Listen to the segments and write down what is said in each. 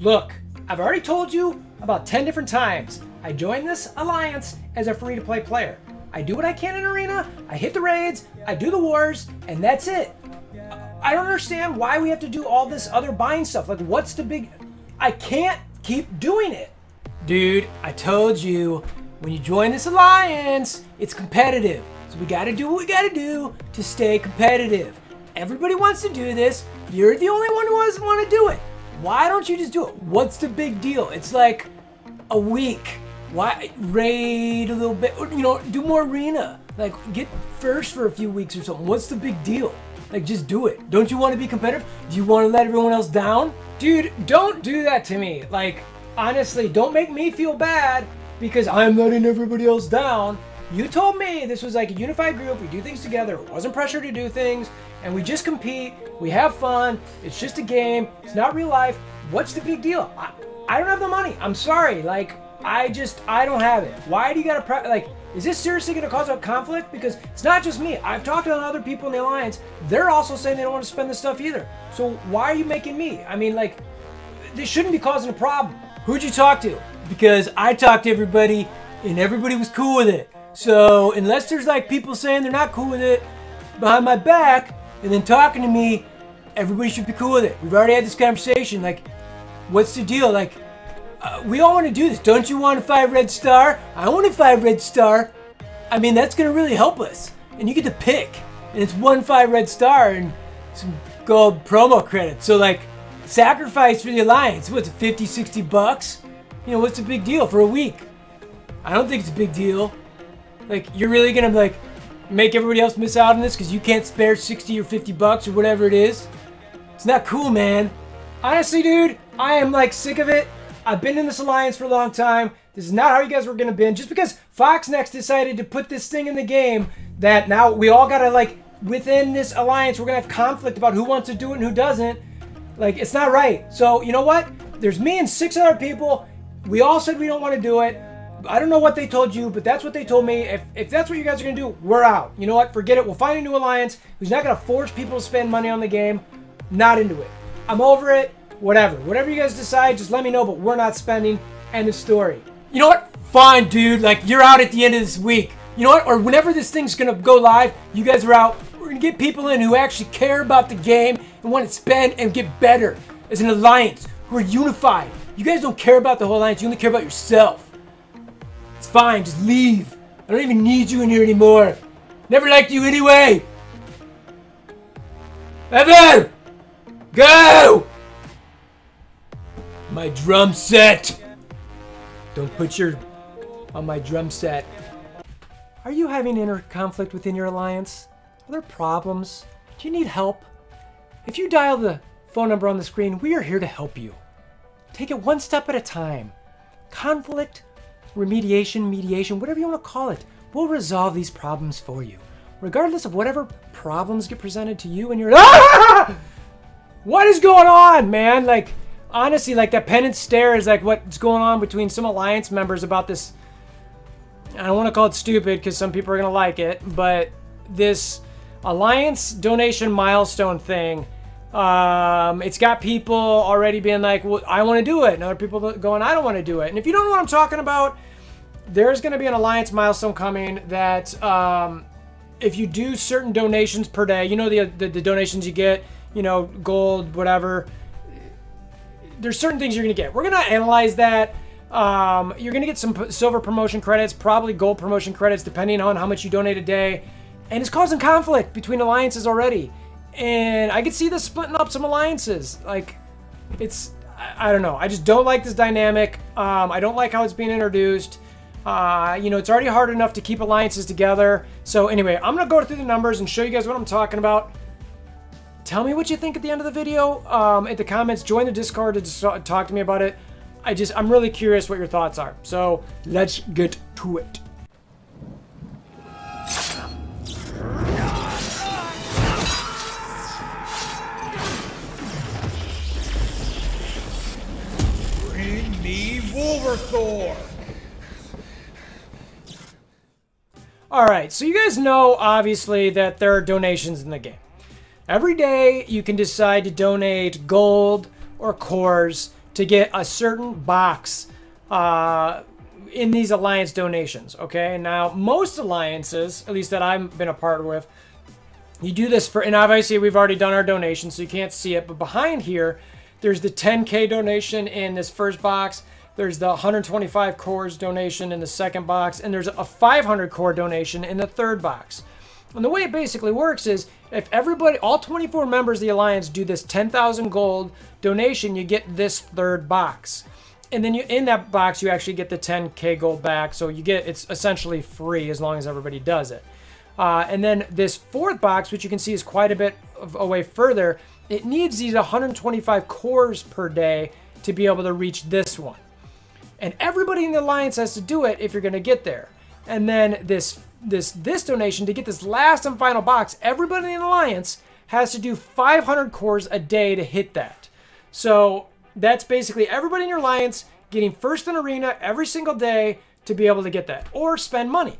Look, I've already told you about 10 different times. I joined this alliance as a free-to-play player. I do what I can in Arena, I hit the raids, I do the wars, and that's it. I don't understand why we have to do all this other buying stuff. Like, what's the big... I can't keep doing it. Dude, I told you, when you join this alliance, it's competitive. So we gotta do what we gotta do to stay competitive. Everybody wants to do this. You're the only one who doesn't want to do it. Why don't you just do it? What's the big deal? It's like a week. Why raid a little bit, or, you know, do more Arena. Like, get first for a few weeks or something. What's the big deal? Like, just do it. Don't you want to be competitive? Do you want to let everyone else down? Dude, don't do that to me. Like, honestly, don't make me feel bad because I'm letting everybody else down. You told me this was like a unified group. We do things together. It wasn't pressure to do things. And we just compete. We have fun. It's just a game. It's not real life. What's the big deal? I don't have the money. I'm sorry. Like, I don't have it. Why do you gotta, like, is this seriously gonna cause a conflict? Because it's not just me. I've talked to other people in the Alliance. They're also saying they don't want to spend this stuff either. So why are you making me? I mean, like, this shouldn't be causing a problem. Who'd you talk to? Because I talked to everybody and everybody was cool with it. So unless there's like people saying they're not cool with it behind my back and then talking to me, everybody should be cool with it. We've already had this conversation. Like, what's the deal? Like, we all want to do this. Don't you want a 5 red star? I want a 5 red star. I mean, that's going to really help us. And you get to pick. And it's 1 5 red star and some gold promo credits. So, like, sacrifice for the Alliance. What's it, 50, 60 bucks? You know, what's the big deal for a week? I don't think it's a big deal. Like, you're really going to, like, make everybody else miss out on this because you can't spare 60 or 50 bucks or whatever it is? It's not cool, man. Honestly, dude, I am, like, sick of it. I've been in this alliance for a long time. This is not how you guys were going to bin. Just because Foxnext decided to put this thing in the game that now we all got to, like, within this alliance, we're going to have conflict about who wants to do it and who doesn't. Like, it's not right. So, you know what? There's me and 6 other people. We all said we don't want to do it. I don't know what they told you, but that's what they told me. If that's what you guys are going to do, we're out. You know what? Forget it. We'll find a new alliance who's not going to force people to spend money on the game. Not into it. I'm over it. Whatever you guys decide, just let me know, but we're not spending. End of story. You know what? Fine, dude. Like, you're out at the end of this week. You know what? Or whenever this thing's gonna go live, you guys are out. We're gonna get people in who actually care about the game and want to spend and get better as an alliance who are unified. You guys don't care about the whole alliance. You only care about yourself. It's fine. Just leave. I don't even need you in here anymore. Never liked you anyway. Evan! Go! My drum set! Don't put your on my drum set. Are you having inner conflict within your alliance? Are there problems? Do you need help? If you dial the phone number on the screen, we are here to help you. Take it one step at a time. Conflict, remediation, mediation, whatever you want to call it, we'll resolve these problems for you. Regardless of whatever problems get presented to you and your... Ah! What is going on, man? Like, honestly, like, that penance stare is like what's going on between some alliance members about this. I don't want to call it stupid because some people are going to like it, but this alliance donation milestone thing, it's got people already being like, well, I want to do it, and other people going, I don't want to do it. And if you don't know what I'm talking about, there's going to be an alliance milestone coming that if you do certain donations per day, you know, the donations you get, you know, gold, whatever, there's certain things you're going to get. We're going to analyze that. You're going to get some silver promotion credits, probably gold promotion credits, depending on how much you donate a day. And it's causing conflict between alliances already. And I could see this splitting up some alliances. Like, it's, I don't know. I just don't like this dynamic. I don't like how it's being introduced. You know, it's already hard enough to keep alliances together. So anyway, I'm going to go through the numbers and show you guys what I'm talking about. Tell me what you think at the end of the video, in the comments. Join the Discord to talk to me about it. I'm really curious what your thoughts are. So let's get to it. Bring me Wolverthor! Alright, so you guys know, obviously, that there are donations in the game. Every day, you can decide to donate gold or cores to get a certain box in these alliance donations. Okay, now most alliances, at least that I've been a part with, you do this for, and obviously we've already done our donation, so you can't see it, but behind here, there's the 10K donation in this first box. There's the 125 cores donation in the second box, and there's a 500 core donation in the third box. And the way it basically works is if everybody, all 24 members of the Alliance do this 10,000 gold donation, you get this third box. And then in that box, you actually get the 10K gold back. So it's essentially free as long as everybody does it. And then this fourth box, which you can see is quite a bit away further, it needs these 125 cores per day to be able to reach this one. And everybody in the Alliance has to do it if you're going to get there. And then this donation, to get this last and final box, everybody in the Alliance has to do 500 cores a day to hit that. So that's basically everybody in your Alliance getting first in arena every single day to be able to get that. Or spend money.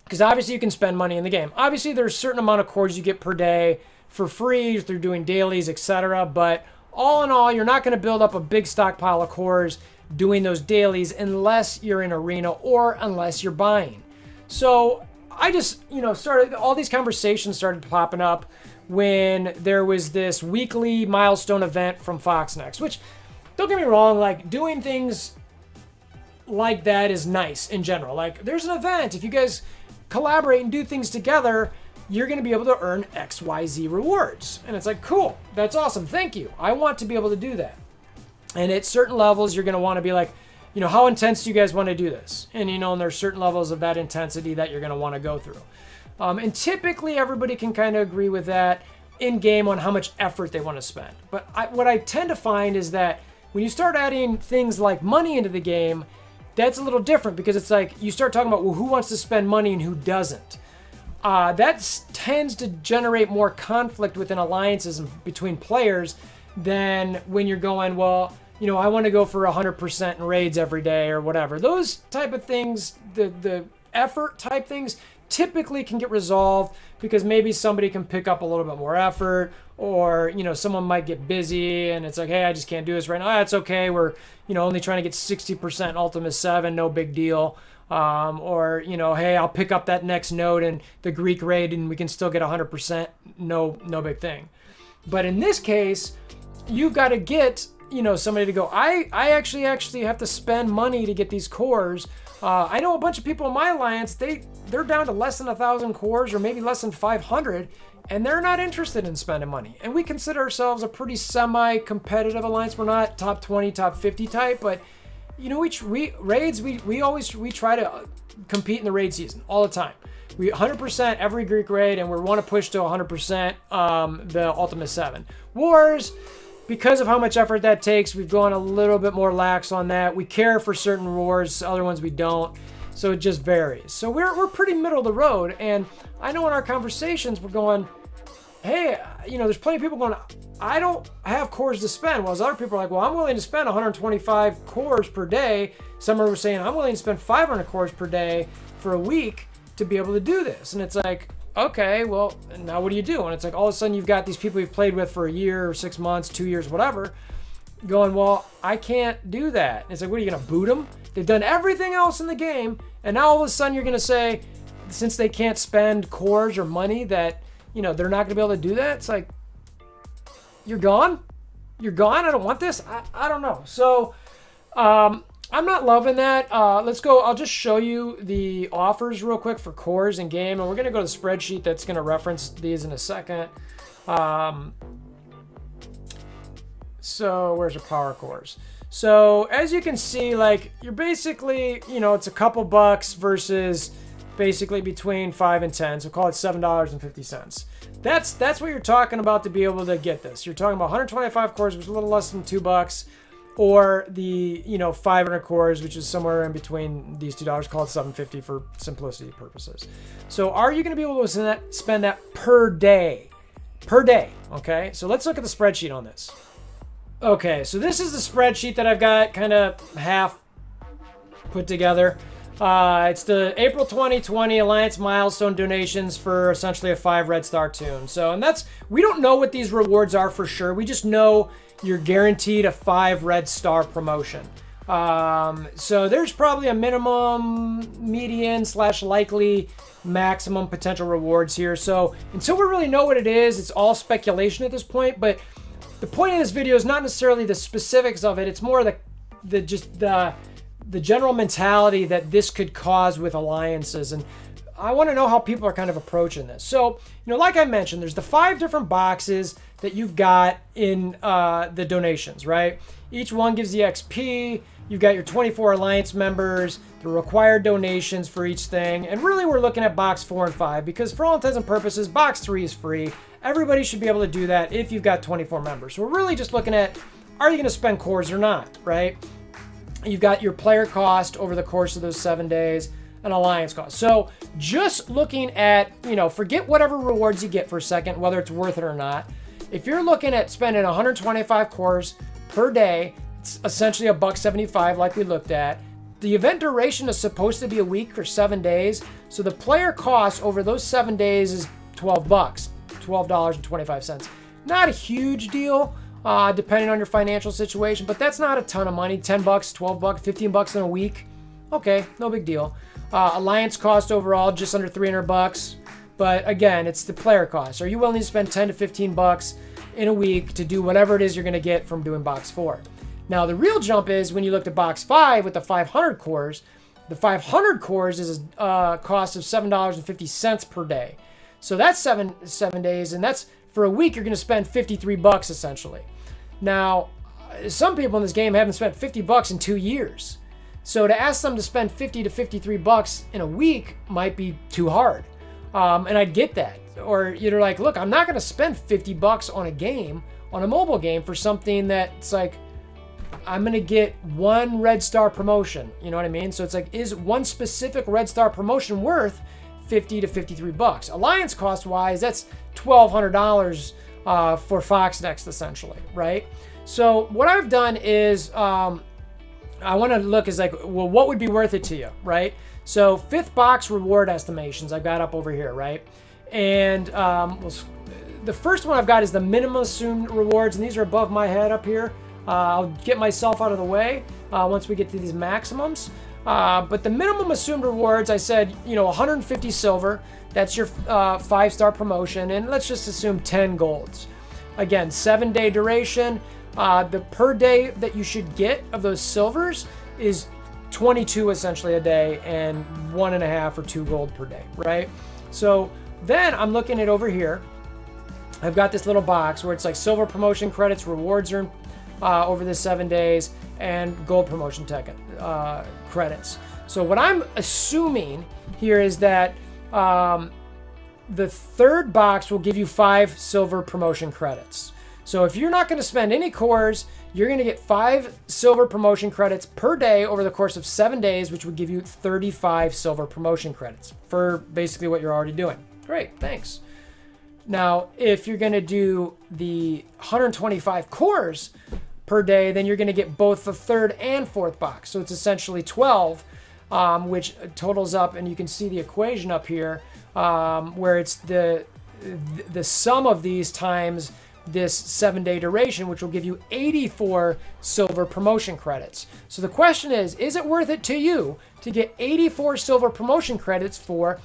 Because obviously you can spend money in the game. Obviously there's a certain amount of cores you get per day for free through doing dailies, etc. But all in all, you're not going to build up a big stockpile of cores doing those dailies unless you're in arena or unless you're buying. So I just, started, all these conversations started popping up when there was this weekly milestone event from Foxnext, which, don't get me wrong, like doing things like that is nice in general. Like there's an event, if you guys collaborate and do things together, you're going to be able to earn XYZ rewards. And it's like, cool, that's awesome, thank you. I want to be able to do that. And at certain levels, you're going to want to be like, how intense do you guys want to do this? And, and there's certain levels of that intensity that you're going to want to go through. And typically, everybody can kind of agree with that in-game on how much effort they want to spend. But what I tend to find is that when you start adding things like money into the game, that's a little different because it's like you start talking about, well, who wants to spend money and who doesn't? That tends to generate more conflict within alliances and between players than when you're going, well, I want to go for 100% in raids every day or whatever. Those type of things, the effort type things, typically can get resolved because maybe somebody can pick up a little bit more effort, or someone might get busy and it's like, hey, I just can't do this right now. That's okay. We're only trying to get 60% Ultima 7, no big deal. Or hey, I'll pick up that next node in the Greek raid and we can still get 100%, no big thing. But in this case, you've got to get somebody to go, I actually have to spend money to get these cores. I know a bunch of people in my alliance, they're down to less than 1,000 cores or maybe less than 500, and they're not interested in spending money. And we consider ourselves a pretty semi-competitive alliance. We're not top 20, top 50 type, but we try to compete in the raid season all the time. We 100% every Greek raid, and we want to push to 100% the Ultima 7. Wars, because of how much effort that takes, we've gone a little bit more lax on that. We care for certain wars, other ones we don't. So it just varies. So we're pretty middle of the road. And I know in our conversations, we're going, hey, there's plenty of people going, I don't have cores to spend. Whereas other people are like, well, I'm willing to spend 125 cores per day. Some are saying, I'm willing to spend 500 cores per day for a week to be able to do this. And it's like, okay, well, now what do you do? And it's like all of a sudden you've got these people you've played with for a year or 6 months, 2 years, whatever, going, well, I can't do that. And it's like, what, are you going to boot them? They've done everything else in the game, and now all of a sudden you're going to say, since they can't spend cores or money, that, they're not going to be able to do that? It's like, you're gone? You're gone? I don't want this? I don't know. So, I'm not loving that. Let's go. I'll just show you the offers real quick for cores in game, and we're going to go to the spreadsheet that's going to reference these in a second. So where's your power cores? So as you can see, like, you're basically, it's a couple bucks versus basically between 5 and 10. So call it $7.50. That's what you're talking about to be able to get this. You're talking about 125 cores, which is a little less than $2. Or the 500 cores, which is somewhere in between these $2, called $7.50 for simplicity purposes. So are you going to be able to spend that per day? Per day, okay? So let's look at the spreadsheet on this. Okay, so this is the spreadsheet that I've got kind of half put together. It's the April 2020 Alliance milestone donations for essentially a 5 red star tune. So, and we don't know what these rewards are for sure. We just know, you're guaranteed a 5 red star promotion. So there's probably a minimum, median / likely maximum potential rewards here. So until we really know what it is, it's all speculation at this point. But the point of this video is not necessarily the specifics of it. It's more the general mentality that this could cause with alliances. And I want to know how people are kind of approaching this. So, like I mentioned, there's the 5 different boxes that you've got in the donations, right? Each one gives you XP. You've got your 24 alliance members, the required donations for each thing. And really, we're looking at box 4 and 5 because for all intents and purposes, box 3 is free. Everybody should be able to do that if you've got 24 members. So we're really just looking at, are you going to spend cores or not, right? You've got your player cost over the course of those 7 days, an alliance cost. So just looking at, forget whatever rewards you get for a second, whether it's worth it or not. If you're looking at spending 125 cores per day, it's essentially $1.75 like we looked at. The event duration is supposed to be a week or 7 days. So the player cost over those 7 days is $12, $12.25. Not a huge deal, depending on your financial situation, but that's not a ton of money. 10 bucks, 12 bucks, 15 bucks in a week. Okay, no big deal. Alliance cost overall, just under 300 bucks. But again, it's the player cost. Are you willing to spend 10 to 15 bucks in a week to do whatever it is you're going to get from doing box 4? Now, the real jump is when you look at box 5 with the 500 cores. The 500 cores is a cost of $7.50 per day. So that's seven days, and that's for a week. You're going to spend 53 bucks essentially. Now, some people in this game haven't spent 50 bucks in 2 years. So to ask them to spend 50 to 53 bucks in a week might be too hard. And I'd get that. Or you're like, look, I'm not going to spend 50 bucks on a game, on a mobile game, for something that's like, I'm going to get 1 red star promotion. You know what I mean? So it's like, is one specific red star promotion worth 50 to 53 bucks? Alliance cost wise, that's $1,200 for Fox Next essentially, right? So what I've done is, I want to look as like, well, what would be worth it to you, right? So 5th box reward estimations I've got up over here, right? And the first one I've got is the minimum assumed rewards, and these are above my head up here. I'll get myself out of the way once we get to these maximums. But the minimum assumed rewards, I said, 150 silver. That's your 5-star promotion, and let's just assume 10 golds. Again, 7-day duration. The per day that you should get of those silvers is 22 essentially a day, and 1.5 or 2 gold per day, right? So then I'm looking at over here. I've got this little box where it's like silver promotion credits, rewards earned over the 7 days, and gold promotion credits. So what I'm assuming here is that the 3rd box will give you 5 silver promotion credits. So if you're not going to spend any cores, you're going to get 5 silver promotion credits per day over the course of 7 days, which would give you 35 silver promotion credits for basically what you're already doing. Great, thanks. Now, if you're going to do the 125 cores per day, then you're going to get both the 3rd and 4th box. So it's essentially 12, which totals up, and you can see the equation up here, where it's the sum of these times this 7-day duration, which will give you 84 silver promotion credits. So the question is it worth it to you to get 84 silver promotion credits for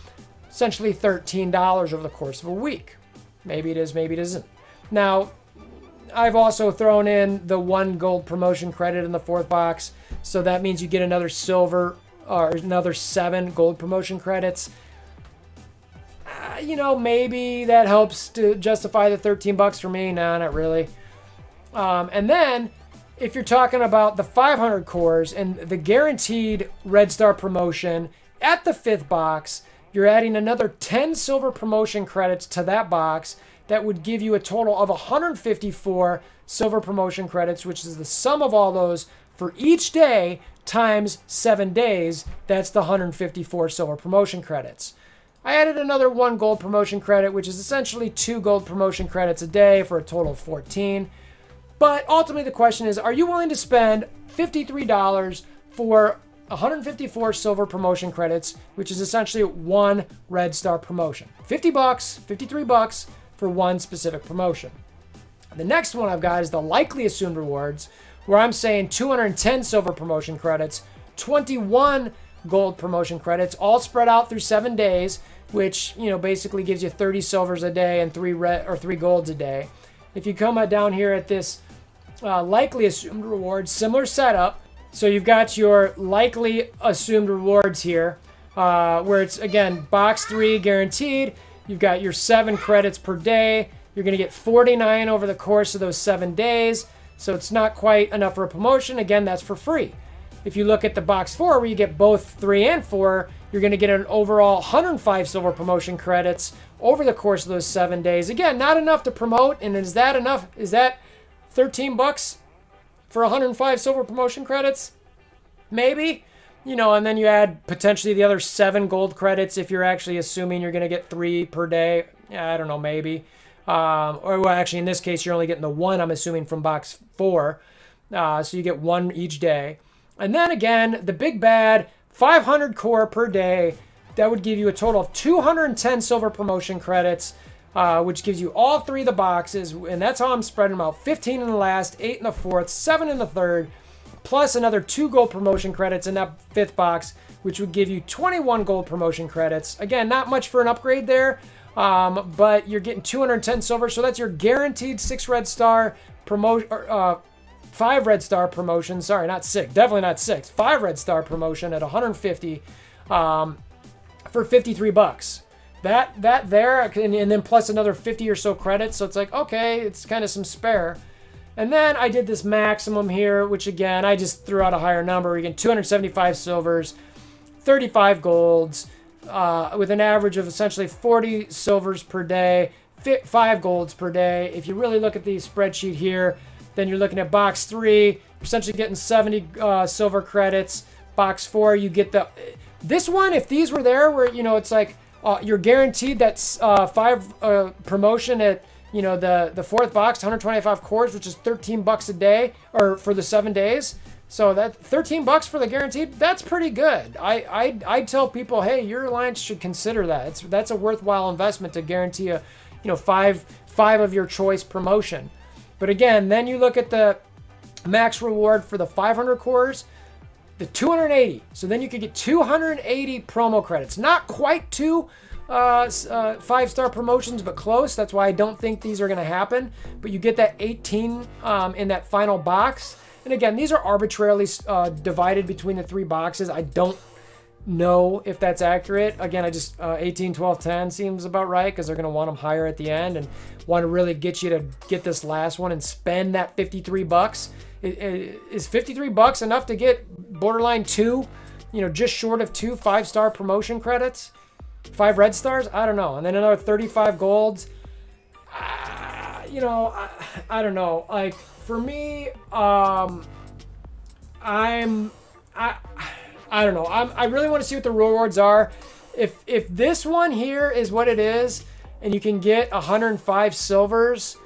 essentially $13 over the course of a week? Maybe it is, maybe it isn't. Now, I've also thrown in the 1 gold promotion credit in the 4th box, so that means you get another silver or another 7 gold promotion credits. Maybe that helps to justify the 13 bucks for me. No, not really. And then if you're talking about the 500 cores and the guaranteed red star promotion at the 5th box, you're adding another 10 silver promotion credits to that box. That would give you a total of 154 silver promotion credits, which is the sum of all those for each day times 7 days. That's the 154 silver promotion credits. I added another 1 gold promotion credit, which is essentially 2 gold promotion credits a day for a total of 14. But ultimately the question is, are you willing to spend $53 for 154 silver promotion credits, which is essentially 1 red star promotion? 50 bucks, 53 bucks for 1 specific promotion. The next one I've got is the likely assumed rewards, where I'm saying 210 silver promotion credits, 21 gold promotion credits, all spread out through 7 days, which, you know, basically gives you 30 silvers a day and 3 golds a day. If you come down here at this likely assumed rewards, similar setup. So you've got your likely assumed rewards here, where it's, again, box 3 guaranteed. You've got your 7 credits per day. You're going to get 49 over the course of those 7 days. So it's not quite enough for a promotion. Again, that's for free. If you look at the box 4, where you get both 3 and 4, you're going to get an overall 105 silver promotion credits over the course of those 7 days. Again, not enough to promote. And is that enough? Is that 13 bucks for 105 silver promotion credits? Maybe. You know, and then you add potentially the other 7 gold credits if you're actually assuming you're going to get 3 per day. Yeah, I don't know, maybe. Or well, actually, in this case, you're only getting the 1, I'm assuming, from box 4. So you get 1 each day. And then again, the big bad, 500 core per day. That would give you a total of 210 silver promotion credits, which gives you all 3 of the boxes. And that's how I'm spreading them out. 15 in the last, 8 in the fourth, 7 in the third, plus another 2 gold promotion credits in that 5th box, which would give you 21 gold promotion credits. Again, not much for an upgrade there, but you're getting 210 silver. So that's your guaranteed 6 red star promotion, 5 red star promotion. Sorry, not 6. Definitely not 6. 5 red star promotion at 150 for 53 bucks. That there, and then plus another 50 or so credits. So it's like, okay, it's kind of some spare. And then I did this maximum here, which again, I just threw out a higher number. You get 275 silvers, 35 golds, with an average of essentially 40 silvers per day, 5 golds per day. If you really look at the spreadsheet here, then you're looking at box 3, you're essentially getting 70 silver credits. Box 4, you get this one, if these were there, where, you know, it's like you're guaranteed that 5 promotion at, you know, the 4th box, 125 cores, which is 13 bucks a day, or for the 7 days. So that 13 bucks for the guaranteed, that's pretty good. I tell people, hey, your alliance should consider that. That's a worthwhile investment to guarantee a, you know, five of your choice promotion. But again, then you look at the max reward for the 500 cores, the 280. So then you could get 280 promo credits. Not quite 2 5-star promotions, but close. That's why I don't think these are going to happen. But you get that 18 in that final box. And again, these are arbitrarily divided between the 3 boxes. I don't know if that's accurate. Again, I just 18, 12, 10 seems about right, because they're going to want them higher at the end and want to really get you to get this last one and spend that 53 bucks. Is 53 bucks enough to get borderline 2, you know, just short of 2 5-star promotion credits? 5 red stars? I don't know. And then another 35 golds. You know, I don't know. Like, for me, I don't know. I really want to see what the rewards are. If this one here is what it is, and you can get 105 silvers,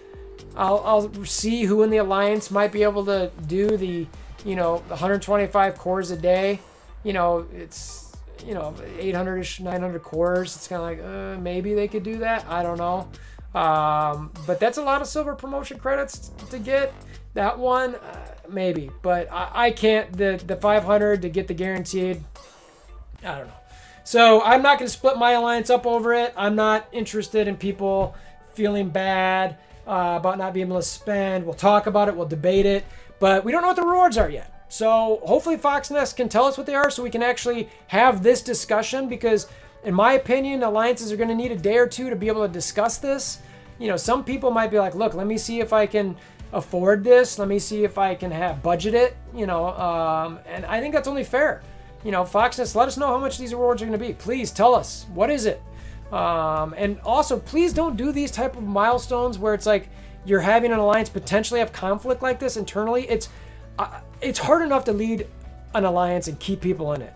I'll see who in the alliance might be able to do the, you know, 125 cores a day. You know, it's, you know, 800-ish, 900 cores. It's kind of like, maybe they could do that. I don't know. But that's a lot of silver promotion credits to get. That one, maybe. But I can't, the 500 to get the guaranteed, I don't know. So I'm not going to split my alliance up over it. I'm not interested in people feeling bad about not being able to spend. We'll talk about it. We'll debate it. But we don't know what the rewards are yet. So hopefully Foxnest can tell us what they are so we can actually have this discussion, because in my opinion, alliances are going to need a day or two to be able to discuss this. You know, some people might be like, look, let me see if I can afford this. Let me see if I can budget it, you know, and I think that's only fair. You know, Foxnest, let us know how much these rewards are going to be. Please tell us, what is it? And also, please don't do these type of milestones where it's like you're having an alliance potentially have conflict like this internally. It's hard enough to lead an alliance and keep people in it.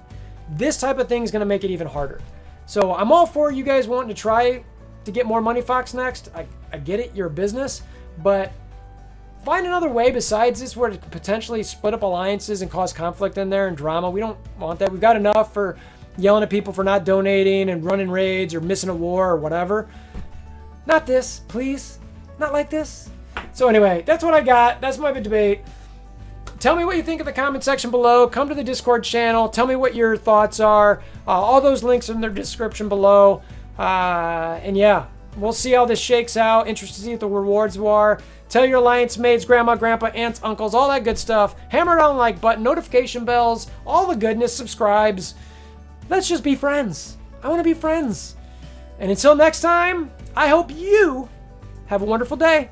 This type of thing is going to make it even harder. So I'm all for you guys wanting to try to get more money, Foxnest. I get it, you're a business, but find another way besides this where it could potentially split up alliances and cause conflict in there and drama. We don't want that. We've got enough for yelling at people for not donating and running raids or missing a war or whatever. Not this, please. Not like this. So anyway, that's what I got. That's my debate. Tell me what you think in the comment section below. Come to the Discord channel. Tell me what your thoughts are. All those links are in the description below. And yeah, we'll see how this shakes out. Interested to see what the rewards are. Tell your alliance mates, grandma, grandpa, aunts, uncles, all that good stuff. Hammer down the like button, notification bells, all the goodness, subscribes. Let's just be friends. I want to be friends. And until next time, I hope you have a wonderful day.